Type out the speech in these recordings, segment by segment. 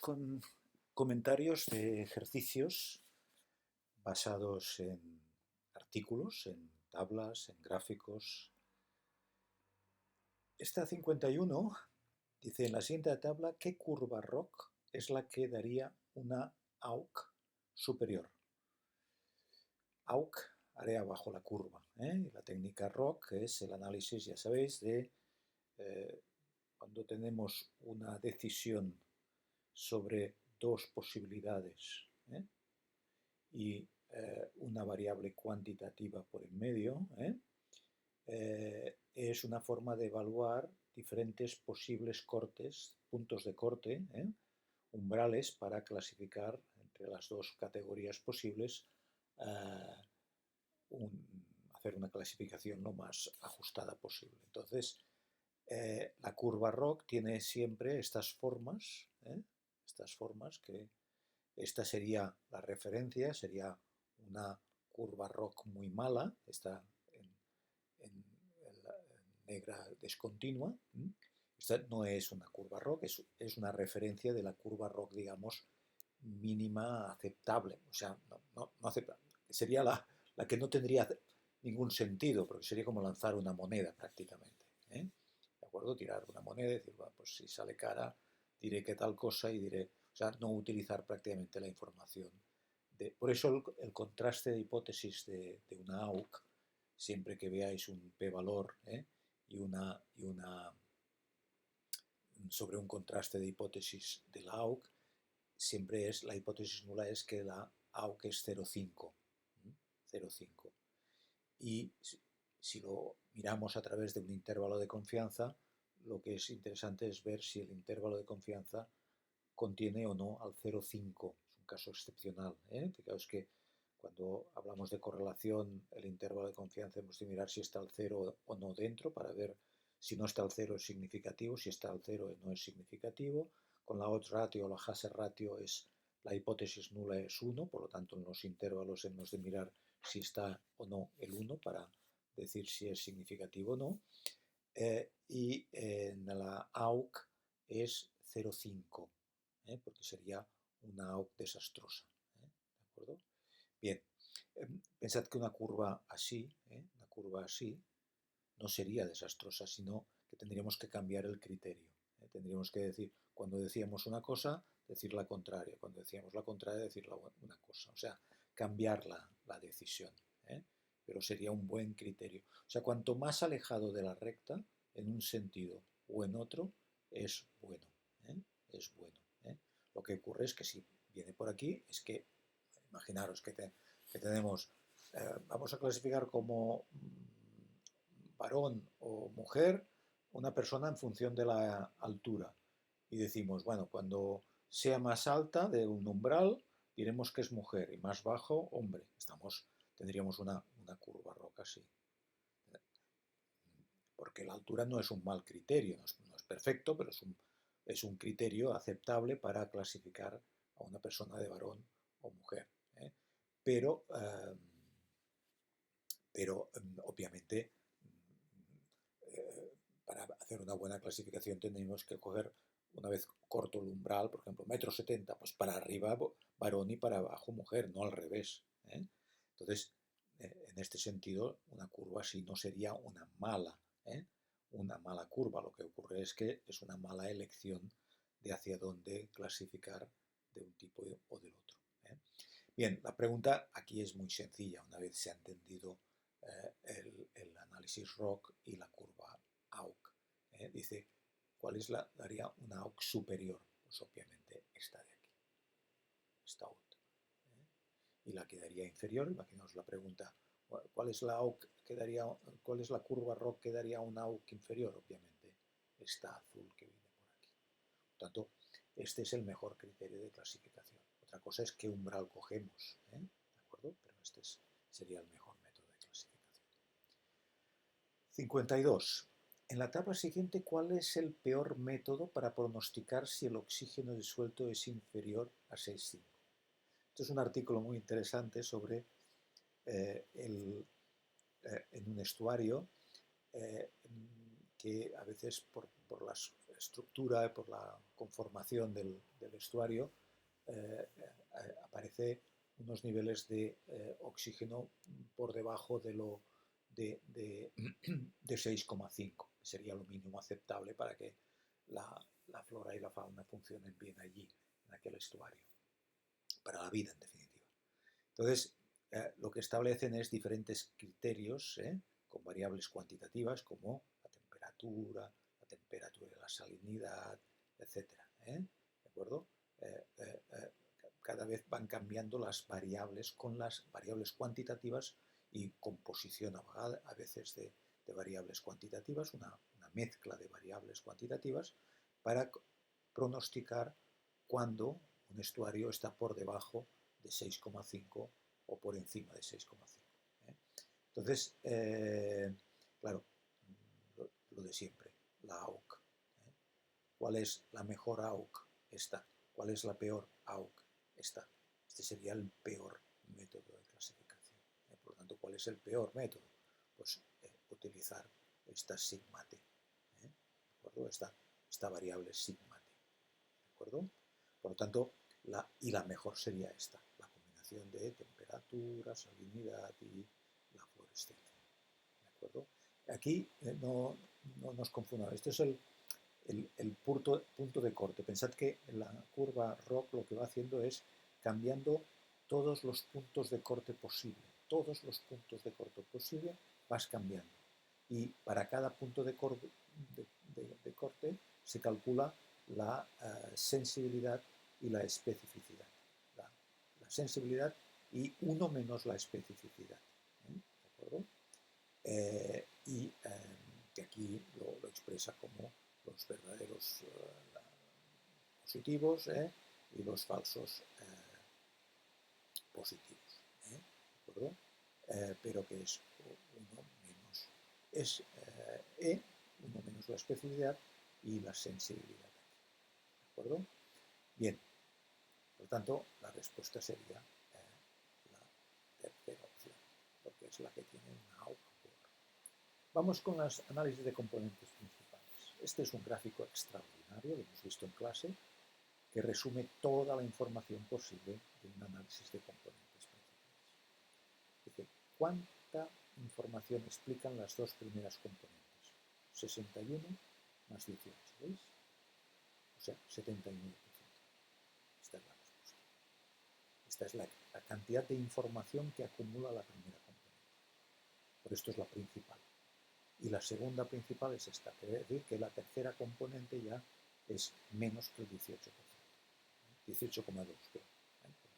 con comentarios de ejercicios basados en artículos, en tablas, en gráficos. Esta 51 dice en la siguiente tabla qué curva ROC es la que daría una AUC superior. AUC, área bajo la curva. Y la técnica ROC es el análisis, ya sabéis, de cuando tenemos una decisión sobre dos posibilidades y una variable cuantitativa por en medio, es una forma de evaluar diferentes posibles cortes, puntos de corte, umbrales para clasificar entre las dos categorías posibles, hacer una clasificación lo más ajustada posible. Entonces, la curva ROC tiene siempre estas formas que esta sería la referencia, sería una curva ROC muy mala, está en negra descontinua. Esta no es una curva ROC, es una referencia de la curva ROC, digamos, mínima aceptable. O sea, no aceptable. Sería la que no tendría ningún sentido, porque sería como lanzar una moneda prácticamente. ¿De acuerdo? Tirar una moneda y decir, bueno, pues si sale cara, diré que tal cosa y diré, o sea, no utilizar prácticamente la información. Por eso el contraste de hipótesis de una AUC, siempre que veáis un p-valor y sobre un contraste de hipótesis de la AUC, siempre es, la hipótesis nula es que la AUC es 0,5. 0,5. Y si lo miramos a través de un intervalo de confianza, lo que es interesante es ver si el intervalo de confianza contiene o no al 0,5. Es un caso excepcional. Fijaos que cuando hablamos de correlación, el intervalo de confianza hemos de mirar si está al 0 o no dentro para ver si no está al 0 es significativo, si está al 0 no es significativo. Con la odds ratio o la hazard ratio la hipótesis nula es 1, por lo tanto en los intervalos hemos de mirar si está o no el 1 para decir si es significativo o no. Y en la AUC es 0,5, porque sería una AUC desastrosa. ¿De acuerdo? Bien, pensad que una curva así no sería desastrosa, sino que tendríamos que cambiar el criterio. Tendríamos que decir, cuando decíamos una cosa, decir la contraria. Cuando decíamos la contraria, decir una cosa. O sea, cambiar la decisión. Pero sería un buen criterio. O sea, cuanto más alejado de la recta, en un sentido o en otro, es bueno. Es bueno. Lo que ocurre es que si viene por aquí, es que, imaginaros que tenemos, vamos a clasificar como varón o mujer una persona en función de la altura. Y decimos, bueno, cuando sea más alta de un umbral, diremos que es mujer, y más bajo, hombre. Tendríamos una curva ROC así. Porque la altura no es un mal criterio, no es perfecto, pero es un criterio aceptable para clasificar a una persona de varón o mujer. Pero obviamente para hacer una buena clasificación tendríamos que coger, una vez corto el umbral, por ejemplo, 1,70 m, pues para arriba varón y para abajo mujer, no al revés. Entonces, en este sentido, una curva así no sería una mala curva. Lo que ocurre es que es una mala elección de hacia dónde clasificar de un tipo o del otro. Bien, la pregunta aquí es muy sencilla, una vez se ha entendido el análisis ROC y la curva AUC. Dice, ¿cuál daría una AUC superior? Pues obviamente esta de aquí, esta otra. Y la que daría inferior, imaginaos la pregunta, ¿cuál es la AUC cuál es la curva ROC que daría una AUC inferior? Obviamente esta azul que viene por aquí. Por tanto, este es el mejor criterio de clasificación. Otra cosa es qué umbral cogemos, ¿de acuerdo? Pero este sería el mejor método de clasificación. 52. En la tabla siguiente, ¿cuál es el peor método para pronosticar si el oxígeno disuelto es inferior a 6,5? Esto es un artículo muy interesante sobre en un estuario que a veces por las estructura, por la conformación del estuario, aparece unos niveles de oxígeno por debajo de 6,5, que sería lo mínimo aceptable para que la flora y la fauna funcionen bien allí, en aquel estuario, para la vida en definitiva. Entonces, lo que establecen es diferentes criterios, con variables cuantitativas como la temperatura de la salinidad, etcétera. ¿De acuerdo? Cada vez van cambiando las variables con las variables cuantitativas y composición a veces de variables cuantitativas, una mezcla de variables cuantitativas para pronosticar cuándo un estuario está por debajo de 6,5 o por encima de 6,5. Entonces, claro, lo de siempre, la AUC. ¿Cuál es la mejor AUC? Esta. ¿Cuál es la peor AUC? Esta. Este sería el peor método de clasificación. Por lo tanto, ¿cuál es el peor método? Pues utilizar esta sigma t. ¿De acuerdo? Esta variable sigma t. ¿De acuerdo? Por lo tanto, la mejor sería esta, la combinación de temperatura, salinidad y la fluorescencia. ¿De acuerdo? Aquí no nos confundamos. Esto es el punto de corte. Pensad que la curva ROC lo que va haciendo es cambiando todos los puntos de corte posible. Todos los puntos de corte posible vas cambiando. Y para cada punto de corte se calcula la sensibilidad y la especificidad. La sensibilidad y 1 menos la especificidad. ¿De acuerdo? Que aquí lo expresa como los verdaderos positivos y los falsos positivos. ¿De acuerdo? Pero que es 1 menos, es E, 1 menos la especificidad y la sensibilidad. ¿De acuerdo? Bien, por lo tanto, la respuesta sería la tercera opción, porque es la que tiene una AUC. Vamos con los análisis de componentes principales. Este es un gráfico extraordinario, lo hemos visto en clase, que resume toda la información posible de un análisis de componentes principales. Dice, ¿cuánta información explican las dos primeras componentes? 61 más 18, ¿veis? O sea, 79%. Esta es la respuesta. Esta es la cantidad de información que acumula la primera componente. Por esto es la principal. Y la segunda principal es esta, quiere decir que la tercera componente ya es menos que el 18%, 18,2, por lo tanto,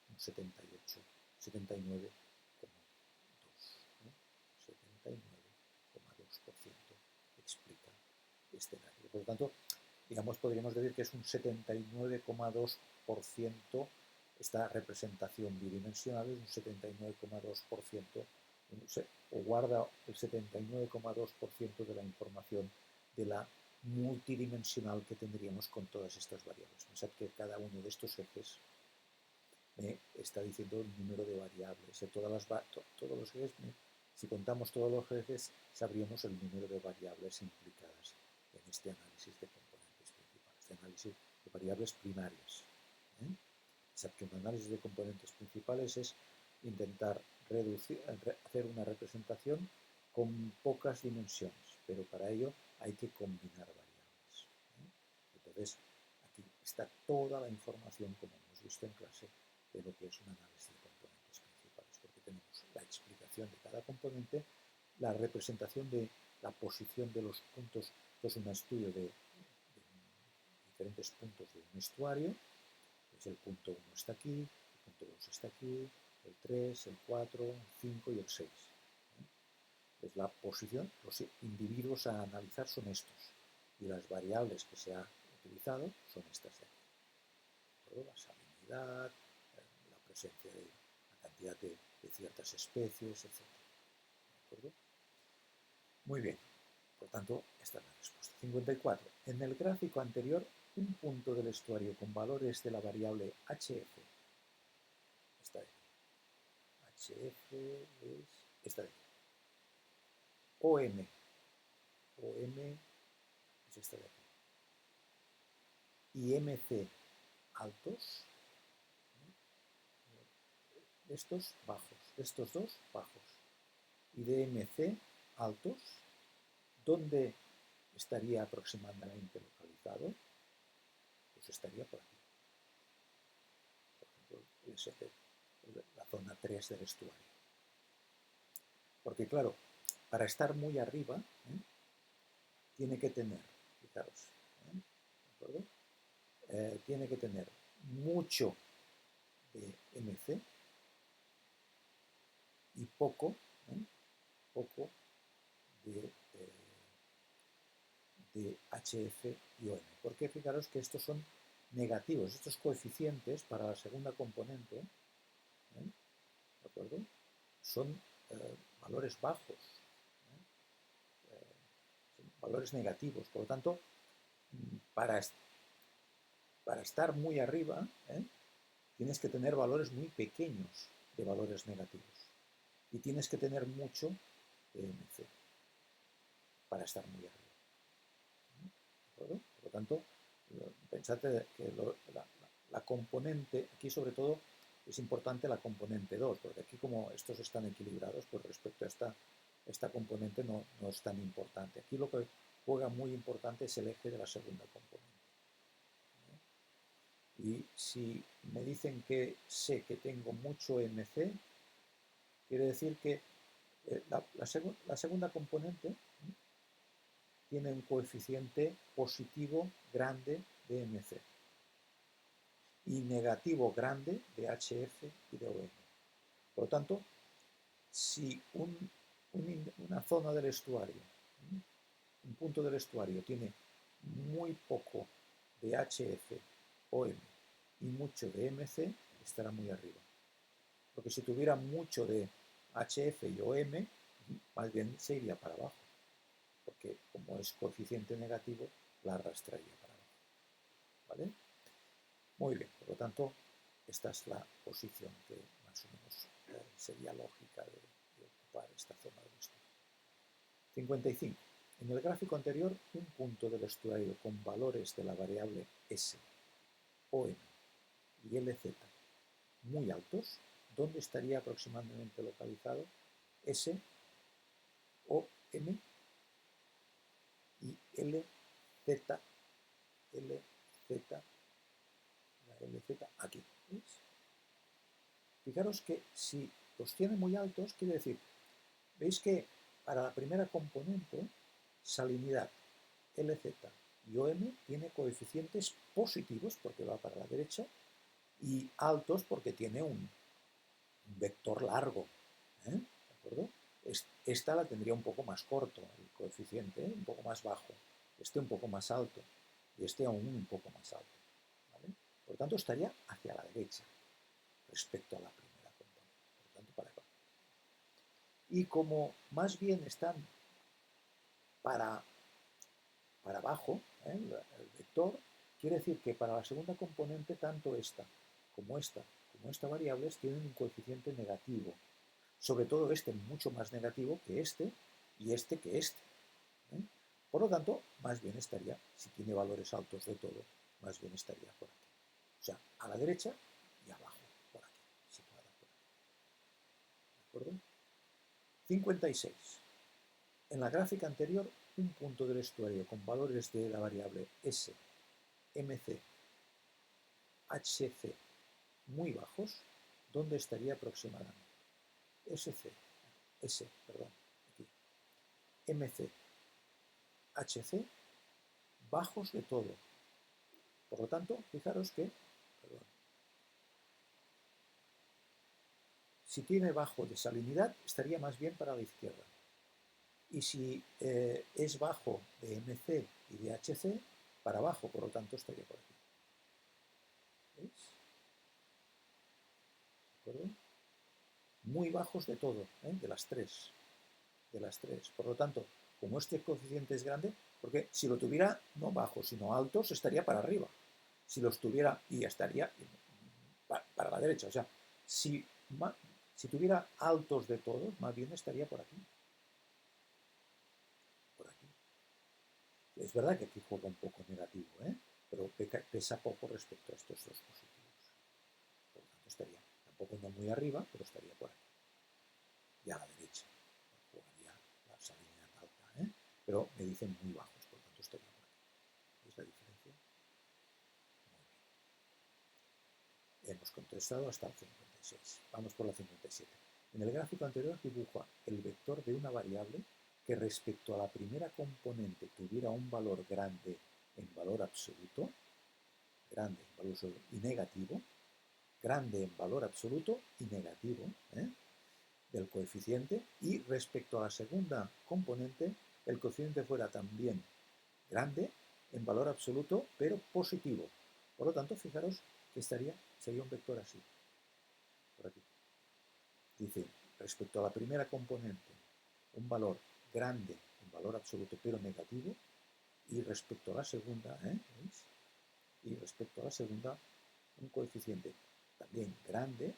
un 78, 79,2, 79,2% explica este dato. Por lo tanto, digamos, podríamos decir que es un 79,2%, esta representación bidimensional es un 79,2%, o guarda el 79,2% de la información de la multidimensional que tendríamos con todas estas variables. Pensad que cada uno de estos ejes me está diciendo el número de variables. Todos los ejes, si contamos todos los ejes, sabríamos el número de variables implicadas en este análisis de componentes principales, este análisis de variables primarias. Pensad que un análisis de componentes principales es intentar hacer una representación con pocas dimensiones, pero para ello hay que combinar variables. Entonces, aquí está toda la información, como hemos visto en clase, de lo que es un análisis de componentes principales, porque tenemos la explicación de cada componente, la representación de la posición de los puntos, esto es un estudio de diferentes puntos de un estuario, pues el punto 1 está aquí, el punto 2 está aquí, el 3, el 4, el 5 y el 6. Es la posición, los individuos a analizar son estos, y las variables que se han utilizado son estas de aquí. La salinidad, la presencia de la cantidad de ciertas especies, etc. ¿De acuerdo? Muy bien, por tanto, esta es la respuesta. 54. En el gráfico anterior, un punto del estuario con valores de la variable HF, esta de aquí, HF es esta de aquí, OM es esta de aquí, y MC altos, estos bajos, estos dos bajos, y de MC altos, ¿dónde estaría aproximadamente localizado? Pues estaría por aquí. Por ejemplo, el SP, la zona 3 del estuario. Porque claro, para estar muy arriba, tiene que tener, fijaros, ¿de acuerdo? Tiene que tener mucho de MC y poco, poco de HF y OM. Porque fijaros que estos son negativos, estos coeficientes para la segunda componente, ¿de acuerdo? Son valores bajos, son valores negativos. Por lo tanto, para estar muy arriba, tienes que tener valores muy pequeños de valores negativos. Y tienes que tener mucho de MC para estar muy arriba. ¿De acuerdo? Por lo tanto, pensad que la componente, aquí sobre todo es importante la componente 2, porque aquí como estos están equilibrados, pues respecto a esta componente no es tan importante. Aquí lo que juega muy importante es el eje de la segunda componente. Y si me dicen que sé que tengo mucho MC, quiere decir que la segunda componente tiene un coeficiente positivo grande de MC y negativo grande de HF y de OM. Por lo tanto, si una zona del estuario, un punto del estuario tiene muy poco de HF, OM y mucho de MC, estará muy arriba. Porque si tuviera mucho de HF y OM, más bien se iría para abajo. Porque como es coeficiente negativo, la arrastraría para abajo. ¿Vale? Muy bien, por lo tanto, esta es la posición que más o menos sería lógica de ocupar esta zona del estuario. 55. En el gráfico anterior, un punto del estuario con valores de la variable S, OM y LZ muy altos, ¿dónde estaría aproximadamente localizado S, OM y LZ, la LZ aquí? ¿Veis? Fijaros que si los tiene muy altos, quiere decir, veis que para la primera componente, salinidad, LZ y OM tiene coeficientes positivos porque va para la derecha y altos porque tiene un vector largo. ¿De acuerdo? Esta la tendría un poco más corto, el coeficiente, un poco más bajo, este un poco más alto y este aún un poco más alto. ¿Vale? Por lo tanto, estaría hacia la derecha respecto a la primera componente. Por lo tanto, para acá. Y como más bien están para abajo, el vector, quiere decir que para la segunda componente, tanto esta, como esta variables tienen un coeficiente negativo. Sobre todo este mucho más negativo que este y este que este. Por lo tanto, más bien estaría, si tiene valores altos de todo, más bien estaría por aquí. O sea, a la derecha y abajo, por aquí, situada por aquí. ¿De acuerdo? 56. En la gráfica anterior, un punto del estuario con valores de la variable S, MC, HC muy bajos, ¿dónde estaría aproximadamente? Perdón, aquí. MC, HC, bajos de todo. Por lo tanto, fijaros que, perdón, si tiene bajo de salinidad, estaría más bien para la izquierda. Y si es bajo de MC y de HC, para abajo, por lo tanto, estaría por aquí. ¿Veis? ¿De acuerdo? Muy bajos de todo, de las tres. De las tres. Por lo tanto, como este coeficiente es grande, porque si lo tuviera no bajo, sino altos, estaría para arriba. Si los tuviera, y estaría para la derecha. O sea, si tuviera altos de todos, más bien estaría por aquí. Por aquí. Es verdad que aquí juega un poco negativo, pero pesa poco respecto a estos dos positivos. Por lo tanto, estaría tampoco no muy arriba, pero estaría por aquí. Y a la derecha. Jugaría esa línea alta, pero me dicen muy bajos, por lo tanto estaría por aquí. ¿Veis la diferencia? Muy bien. Hemos contestado hasta el 56. Vamos por la 57. En el gráfico anterior dibuja el vector de una variable que respecto a la primera componente tuviera un valor grande en valor absoluto, grande en valor absoluto y negativo, grande en valor absoluto y negativo, del coeficiente, y respecto a la segunda componente el coeficiente fuera también grande en valor absoluto pero positivo. Por lo tanto, fijaros que sería un vector así, por aquí. Dice, respecto a la primera componente, un valor grande en valor absoluto pero negativo, y respecto a la segunda, ¿veis? Y respecto a la segunda, un coeficiente también grande,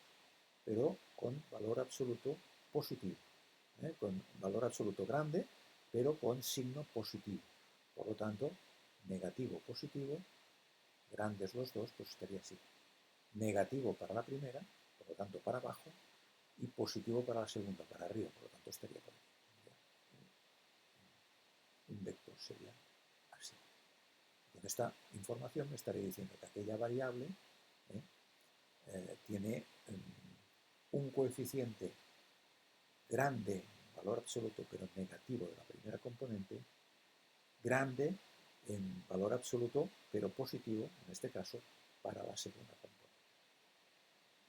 pero con valor absoluto positivo, con valor absoluto grande, pero con signo positivo. Por lo tanto, negativo, positivo, grandes los dos, pues estaría así. Negativo para la primera, por lo tanto para abajo, y positivo para la segunda, para arriba, por lo tanto estaría por aquí. Un vector sería así. Con esta información me estaré diciendo que aquella variable tiene un coeficiente grande en valor absoluto pero negativo de la primera componente, grande en valor absoluto pero positivo, en este caso, para la segunda componente.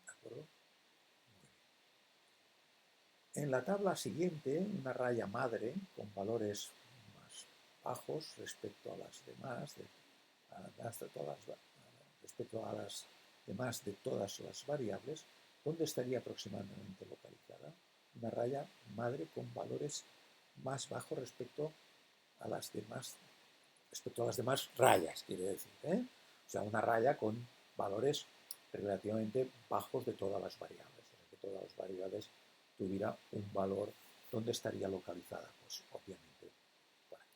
¿De acuerdo? Muy bien. En la tabla siguiente, una raya madre con valores más bajos respecto a las demás, respecto a las demás de todas las variables, ¿dónde estaría aproximadamente localizada? Una raya madre con valores más bajos respecto a las demás rayas, quiere decir, O sea, una raya con valores relativamente bajos de todas las variables, que todas las variables tuviera un valor. ¿Dónde estaría localizada? Pues obviamente por aquí.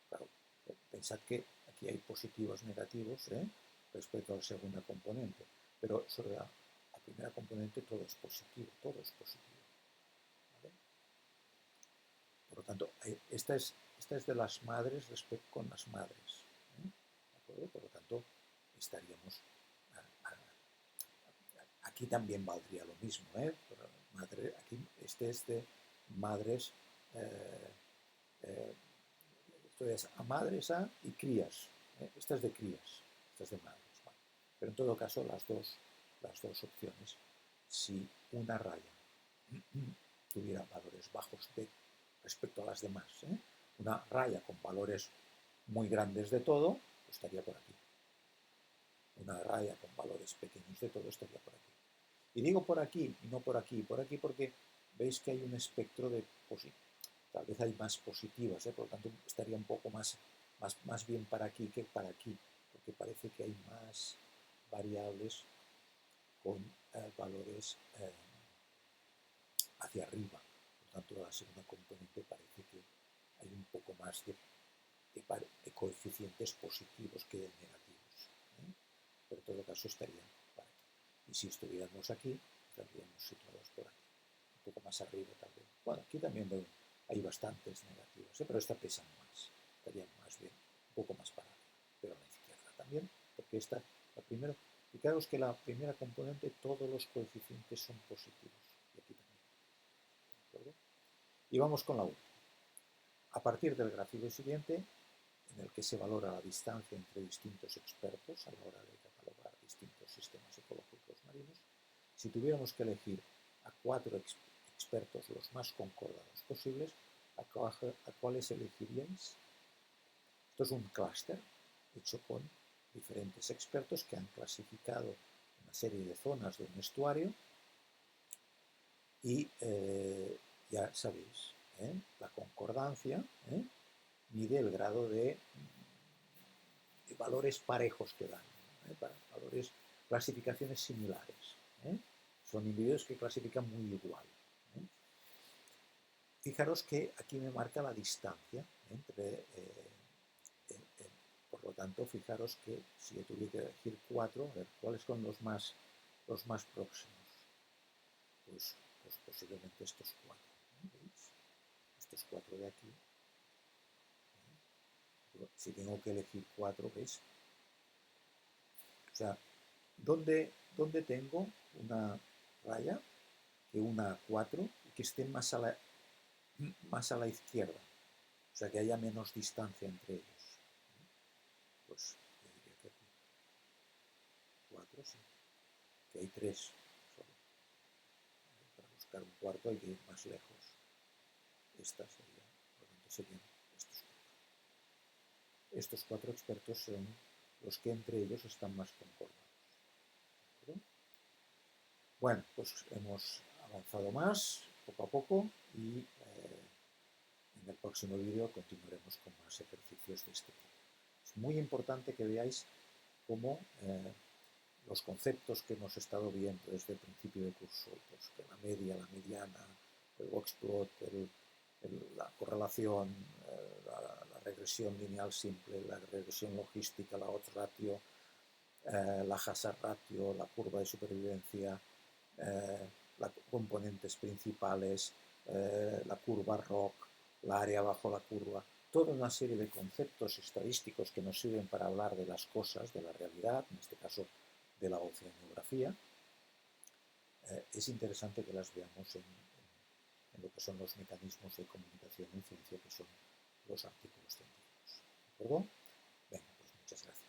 Claro, pensad que aquí hay positivos negativos respecto a la segunda componente, pero sobre la primera componente todo es positivo, todo es positivo. ¿Vale? Por lo tanto, esta es de las madres respecto con las madres. ¿De acuerdo? Por lo tanto, estaríamos... Aquí también valdría lo mismo. Aquí este es de madres... esto es a madres a y crías. Esta es de crías, esta es de madres. Vale. Pero en todo caso, las dos opciones, si una raya tuviera valores bajos respecto a las demás, una raya con valores muy grandes de todo, pues estaría por aquí. Una raya con valores pequeños de todo estaría por aquí. Y digo por aquí y no por aquí porque veis que hay un espectro de tal vez hay más positivas, por lo tanto estaría un poco más bien para aquí que para aquí, porque parece que hay más variables con valores hacia arriba. Por lo tanto, la segunda componente parece que hay un poco más de coeficientes positivos que de negativos. Pero en todo caso estarían por aquí. Y si estuviéramos aquí, estaríamos situados por aquí. Un poco más arriba también. Bueno, aquí también hay bastantes negativos, pero esta pesa más. Estarían más bien un poco más para arriba. Pero a la izquierda también, porque esta, la primera, fijaros que la primera componente todos los coeficientes son positivos. Y aquí también. ¿De acuerdo? Y vamos con la última. A partir del gráfico siguiente, en el que se valora la distancia entre distintos expertos a la hora de catalogar distintos sistemas ecológicos marinos, si tuviéramos que elegir a 4 expertos los más concordados posibles, ¿a cuáles elegiríais? Esto es un clúster hecho con diferentes expertos que han clasificado una serie de zonas de un estuario y ya sabéis, la concordancia mide el grado de valores parejos que dan, valores, clasificaciones similares. Son individuos que clasifican muy igual. Fijaros que aquí me marca la distancia entre, por lo tanto, fijaros que si yo tuviera que elegir 4, a ver, ¿cuáles son los más próximos? Pues posiblemente estos 4, ¿no? ¿Veis? Estos 4 de aquí. Si tengo que elegir 4, ¿veis? O sea, ¿dónde tengo una raya que una 4 y que esté más a la izquierda? O sea, que haya menos distancia entre ellos. Pues yo diría que aquí. 4, sí. Que hay 3 solo. Para buscar un cuarto hay que ir más lejos. Esta sería, por lo tanto, serían estos 4. Estos 4 expertos son los que entre ellos están más concordados. ¿De acuerdo? Bueno, pues hemos avanzado más poco a poco y en el próximo vídeo continuaremos con más ejercicios de este tipo. Es muy importante que veáis cómo los conceptos que hemos estado viendo desde el principio de curso, pues que la media, la mediana, el boxplot, la correlación, la regresión lineal simple, la regresión logística, la odds ratio, la hazard ratio, la curva de supervivencia, las componentes principales, la curva ROC, la área bajo la curva, toda una serie de conceptos estadísticos que nos sirven para hablar de las cosas, de la realidad, en este caso de la oceanografía. Es interesante que las veamos en lo que son los mecanismos de comunicación en ciencia, que son los artículos científicos. ¿De acuerdo? Venga, pues muchas gracias.